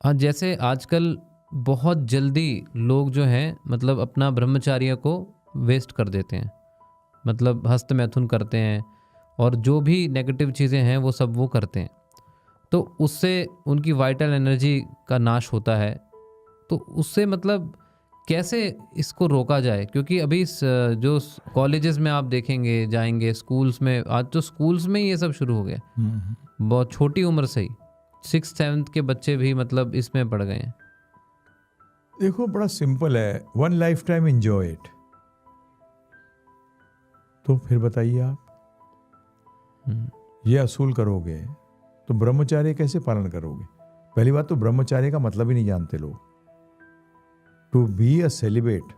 हाँ, जैसे आजकल बहुत जल्दी लोग जो हैं मतलब अपना ब्रह्मचार्य को वेस्ट कर देते हैं। मतलब हस्त मैथुन करते हैं और जो भी नेगेटिव चीज़ें हैं वो सब वो करते हैं। तो उससे उनकी वाइटल एनर्जी का नाश होता है। तो उससे मतलब कैसे इसको रोका जाए? क्योंकि अभी जो कॉलेजेस में आप देखेंगे जाएँगे, स्कूल्स में आज तो स्कूल्स में ही ये सब शुरू हो गया। हम्म। बहुत छोटी उम्र से ही 6th-7th के बच्चे भी मतलब इसमें पड़ गए हैं। देखो बड़ा सिंपल है, one life time enjoy it. तो फिर बताइए आप ये असूल करोगे तो ब्रह्मचार्य कैसे पालन करोगे? पहली बात तो ब्रह्मचार्य का मतलब ही नहीं जानते लोग। टू बी अ सेलिब्रेट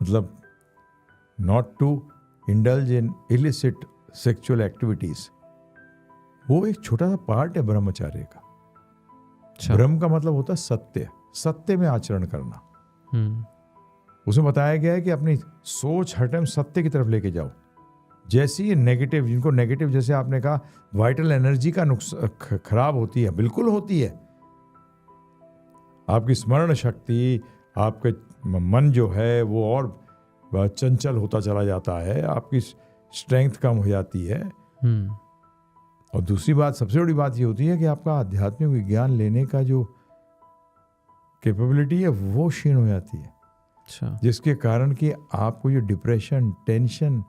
मतलब not to indulge in illicit sexual activities, वो एक छोटा सा पार्ट है ब्रह्मचार्य का। अच्छा। ब्रह्म का मतलब होता है सत्य, सत्य में आचरण करना। हम्म। उसमें बताया गया है कि अपनी सोच हर टाइम सत्य की तरफ लेके जाओ। जैसी ये नेगेटिव, जिनको नेगेटिव जैसे आपने कहा वाइटल एनर्जी का खराब होती है, बिल्कुल होती है। आपकी स्मरण शक्ति, आपके मन जो है वो और चंचल होता चला जाता है, आपकी स्ट्रेंथ कम हो जाती है। और दूसरी बात, सबसे बड़ी बात ये होती है कि आपका आध्यात्मिक विज्ञान लेने का जो कैपेबिलिटी है वो क्षीण हो जाती है। अच्छा। जिसके कारण कि आपको ये डिप्रेशन, टेंशन,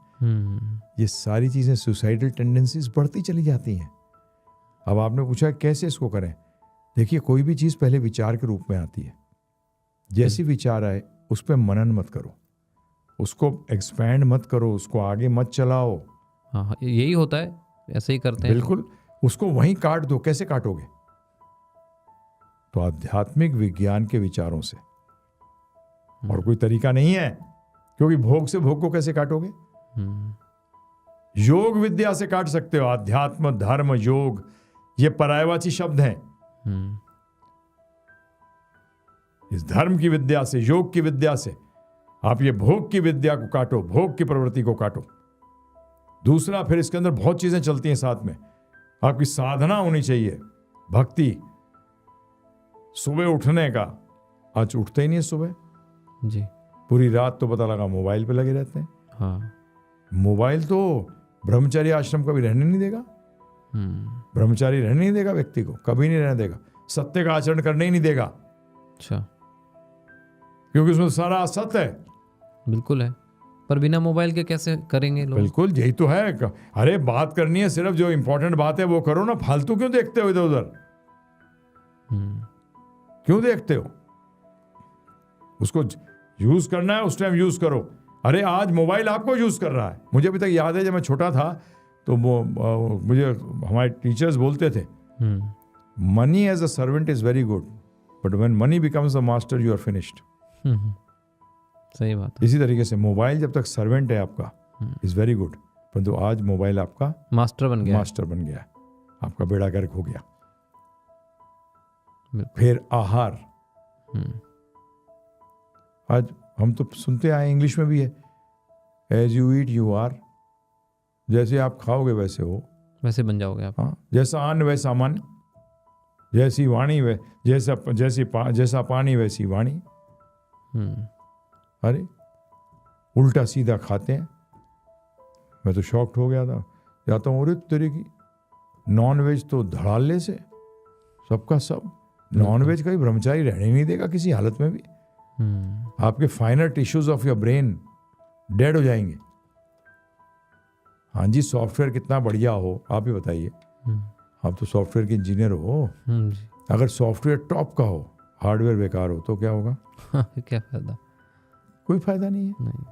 ये सारी चीजें, सुसाइडल टेंडेंसीज बढ़ती चली जाती हैं। अब आपने पूछा कैसे इसको करें। देखिए, कोई भी चीज पहले विचार के रूप में आती है। जैसी विचार आए उस पर मनन मत करो, उसको एक्सपैंड मत करो, उसको आगे मत चलाओ। हाँ, यही होता है, ऐसे ही करते हैं। बिल्कुल, उसको वहीं काट दो। कैसे काटोगे? तो आध्यात्मिक विज्ञान के विचारों से, और कोई तरीका नहीं है। क्योंकि भोग से भोग को कैसे काटोगे? योग विद्या से काट सकते हो। अध्यात्म, धर्म, योग, ये पर्यायवाची शब्द हैं। इस धर्म की विद्या से, योग की विद्या से आप ये भोग की विद्या को काटो, भोग की प्रवृत्ति को काटो। दूसरा, फिर इसके अंदर बहुत चीजें चलती हैं साथ में। आपकी साधना होनी चाहिए, भक्ति। सुबह उठने का, आज उठते ही नहीं है सुबह जी। पूरी रात तो पता लगा मोबाइल पे लगे रहते हैं। हाँ। मोबाइल तो ब्रह्मचारी आश्रम कभी रहने नहीं देगा। ब्रह्मचारी रहने नहीं देगा, व्यक्ति को कभी नहीं रहने देगा, सत्य का आचरण करने ही नहीं देगा। अच्छा। क्योंकि उसमें सारा असत्य है। बिल्कुल है, पर बिना मोबाइल के कैसे करेंगे लोग? बिल्कुल, यही तो है। अरे बात करनी है, सिर्फ जो इंपॉर्टेंट बात है वो करो ना। फालतू क्यों देखते हो इधर उधर? क्यों देखते हो? उसको यूज करना है उस टाइम यूज करो। अरे आज मोबाइल आपको यूज कर रहा है। मुझे अभी तक याद है, जब मैं छोटा था तो मुझे हमारे टीचर्स बोलते थे, money as a servant is very good, but when money becomes a master you are finished. सही बात है। इसी तरीके से मोबाइल जब तक सर्वेंट है आपका इज वेरी गुड, परंतु आज मोबाइल आपका मास्टर बन गया। मास्टर बन गया, आपका बेड़ा गर्क हो गया। फिर आहार, आज हम तो सुनते आए, इंग्लिश में भी है, as you eat you are. जैसे आप खाओगे वैसे हो, वैसे बन जाओगे आप। हाँ, जैसा अन्न वैसा मन, जैसी वाणी जैसा पानी वैसी वाणी। अरे उल्टा सीधा खाते हैं। मैं तो शॉक्ड हो गया था, जाता हूँ, अरे तेरे की नॉन वेज तो धड़ाले से सबका सब। नॉन वेज का भी ब्रह्मचारी रहने नहीं देगा किसी हालत में भी। आपके फाइनर tissues of your brain dead हो जाएंगे। हाँ जी, सॉफ्टवेयर कितना बढ़िया हो आप ही बताइए। आप तो सॉफ्टवेयर के इंजीनियर हो। अगर सॉफ्टवेयर टॉप का हो, हार्डवेयर बेकार हो तो क्या होगा? क्या फायदा? कोई फायदा नहीं है। नहीं।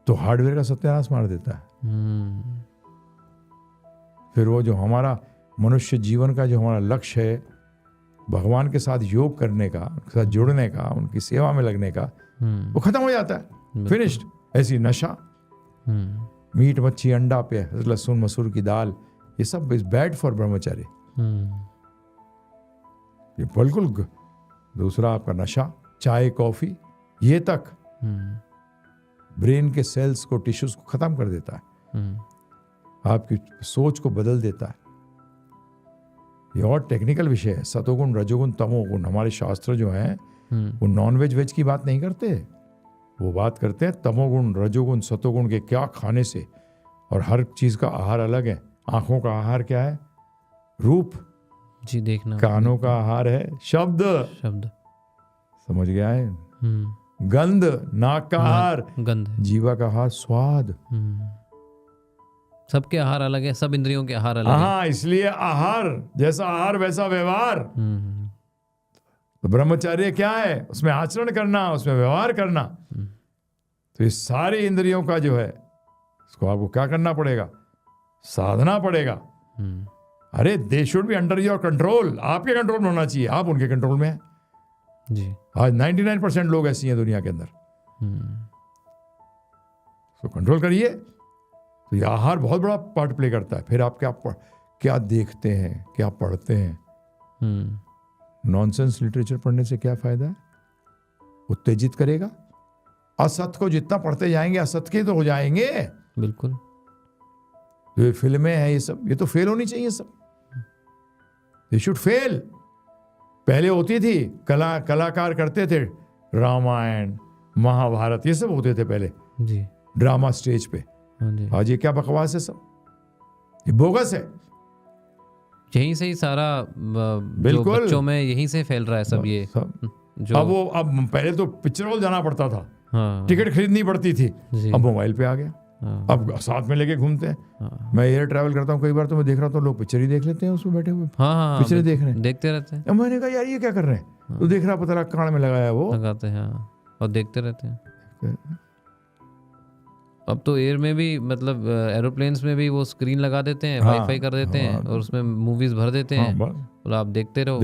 तो हार्डवेयर का सत्यानाश मार देता है। फिर वो जो हमारा मनुष्य जीवन का जो हमारा लक्ष्य है, भगवान के साथ योग करने का, उनके साथ जुड़ने का, उनकी सेवा में लगने का, वो खत्म हो जाता है, फिनिश्ड। ऐसी नशा, मीट मच्छी अंडा पे लहसुन मसूर की दाल, ये सब इज बैड फॉर ब्रह्मचारी। ये बिल्कुल। दूसरा आपका नशा, चाय कॉफी, ये तक ब्रेन के सेल्स को, टिश्यूज को खत्म कर देता है, आपकी सोच को बदल देता है। ये और टेक्निकल विषय है। सतोगुण, रजोगुण, तमोगुण, हमारे शास्त्र जो हैं वो नॉन वेज वेज की बात नहीं करते, वो बात करते हैं तमोगुण, रजोगुण, सतोगुण के क्या खाने से। और हर चीज का आहार अलग है। आंखों का आहार क्या है? रूप जी, देखना। कानों का आहार है शब्द, समझ गया है? गंध नाक का आहार, गंध। जीवा का आहार स्वाद। सबके आहार अलग है, सब इंद्रियों के आहार अलग है। हाँ, इसलिए आहार जैसा आहार वैसा व्यवहार। तो ब्रह्मचर्य क्या है? उसमें आचरण करना, उसमें व्यवहार करना। तो इस सारी इंद्रियों का जो है इसको आपको क्या करना पड़ेगा? साधना पड़ेगा। अरे they should be under your control, आपके कंट्रोल में होना चाहिए, आप उनके कंट्रोल में हैं जी। आज 99% लोग ऐसी हैं दुनिया के अंदर। तो कंट्रोल करिए। तो ये आहार बहुत बड़ा पार्ट प्ले करता है। फिर आप क्या देखते हैं, क्या पढ़ते हैं। नॉनसेंस लिटरेचर पढ़ने से क्या फायदा है? उत्तेजित करेगा। असत को जितना पढ़ते जाएंगे असत के तो हो जाएंगे। बिल्कुल। ये फिल्में हैं, ये सब, ये तो फेल होनी चाहिए सब। ये शुड फेल। पहले होती थी कलाकार करते थे, रामायण महाभारत ये सब होते थे पहले जी, ड्रामा स्टेज पे। जी। आज ये क्या बकवास है सब, ये बोगस है। यहीं से ही सारा जो बच्चों में यहीं से फैल रहा है सब ये सब। जो अब पहले तो पिक्चर हॉल जाना पड़ता था। हाँ, टिकट खरीदनी पड़ती थी। अब मोबाइल पे आ गया। हाँ, अब साथ में लेके घूमते हैं। हाँ, मैं एयर ट्रैवल करता हूँ, कई बार तो मैं देख रहा हूँ लोग पिक्चर ही देख लेते हैं उसमें बैठे हुए। हाँ, पिक्चर देख रहे हैं, देखते रहते हैं। अब मैंने कहा यार ये क्या कर रहे हैं? तो देख रहा, पता लगा कान में लगाया वो लगाते हैं और देखते रहते हैं। अब तो एयर में भी, मतलब एरोप्लेन्स में भी वो स्क्रीन लगा देते हैं, वाईफाई कर देते हैं और उसमें मूवीज भर देते हैं और आप देखते रहो।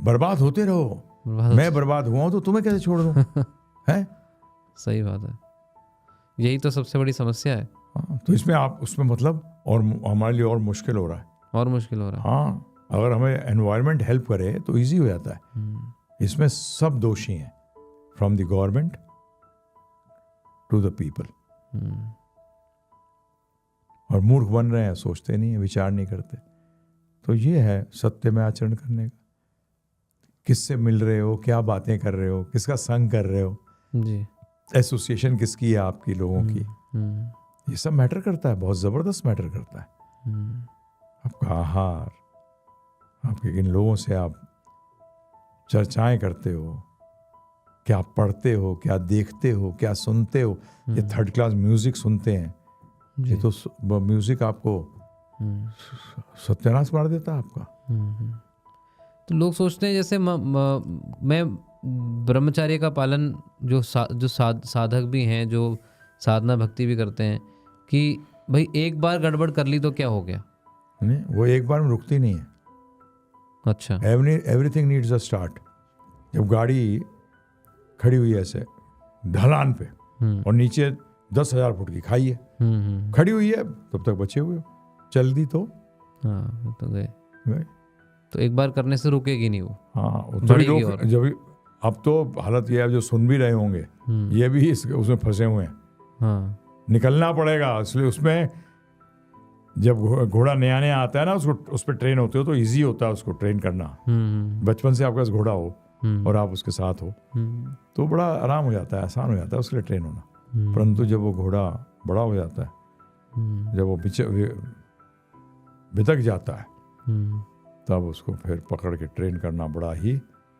बर्बाद होते रहो। मैं बर्बाद हुआ हूं तो तुम्हें कैसे छोड़ दूं? है? सही बात है। यही तो सबसे बड़ी समस्या है। तो इसमें आप उसमें मतलब और हमारे लिए और मुश्किल हो रहा है, और मुश्किल हो रहा है। हाँ, अगर हमें एनवायरनमेंट हेल्प करे तो इजी हो जाता है। इसमें सब दोषी हैं, from the government to the people. और मूर्ख बन रहे हैं, सोचते नहीं है, विचार नहीं करते। तो ये है सत्य में आचरण करने का। किससे मिल रहे हो, क्या बातें कर रहे हो, किसका संग कर रहे हो जी, एसोसिएशन किसकी है आपकी, लोगों की, ये सब मैटर करता है, बहुत जबरदस्त मैटर करता है। आपका आहार, आपके किन लोगों से आप चर्चाएं करते हो, क्या पढ़ते हो, क्या देखते हो, क्या सुनते हो। ये थर्ड क्लास म्यूजिक सुनते हैं, ये तो म्यूजिक आपको सत्यानाश मार देता है आपका। तो लोग सोचते हैं जैसे मैं ब्रह्मचर्य का पालन जो साधक भी हैं, जो साधना भक्ति भी करते हैं, कि भाई एक बार गड़बड़ कर ली तो क्या हो गया। नहीं, वो एक बार में रुकती नहीं है। अच्छा, एवरीथिंग नीड्स अ स्टार्ट। जब गाड़ी खड़ी हुई है ऐसे ढलान पे और नीचे 10,000 फुट की खाई है, खड़ी हुई है, तब तक बचे हुए हो, चल दी तो हाँ तो गए। तो एक बार करने से रुकेगी नहीं वो। हाँ, जब अब तो हालत ये है, जो सुन भी रहे होंगे ये भी उसमें फंसे हुए हैं। हाँ, निकलना पड़ेगा। इसलिए उसमें जब घोड़ा नया नया आता है ना, उसको उस पर ट्रेन होते हो तो इजी होता है उसको ट्रेन करना। बचपन से आपके पास घोड़ा हो और आप उसके साथ हो तो बड़ा आराम हो जाता है, आसान हो जाता है उसके लिए ट्रेन होना। परंतु जब वो घोड़ा बड़ा हो जाता है, जब वो बितक जाता है, तब उसको फिर पकड़ के ट्रेन करना बड़ा ही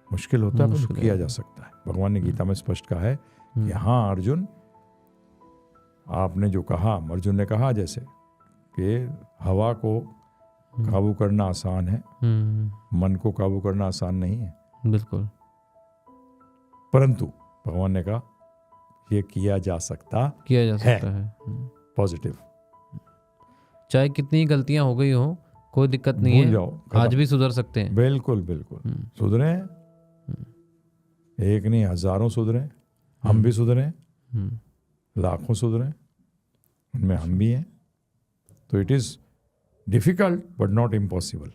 मुश्किल होता है, पर किया जा सकता है। भगवान ने गीता में स्पष्ट कहा है कि हाँ अर्जुन, आपने जो कहा, अर्जुन ने कहा जैसे कि हवा को काबू करना आसान है, मन को काबू करना आसान नहीं है। बिल्कुल। परंतु भगवान ने कहा ये किया जा सकता है। पॉजिटिव। चाहे कितनी गलतियां हो गई हो, कोई दिक्कत नहीं है, जाओ, आज भी सुधर सकते हैं। बिल्कुल बिल्कुल सुधरे, एक नहीं हजारों सुधरे, हम भी सुधरे, लाखों सुधरे, उनमें हम भी हैं। तो it is difficult but not impossible.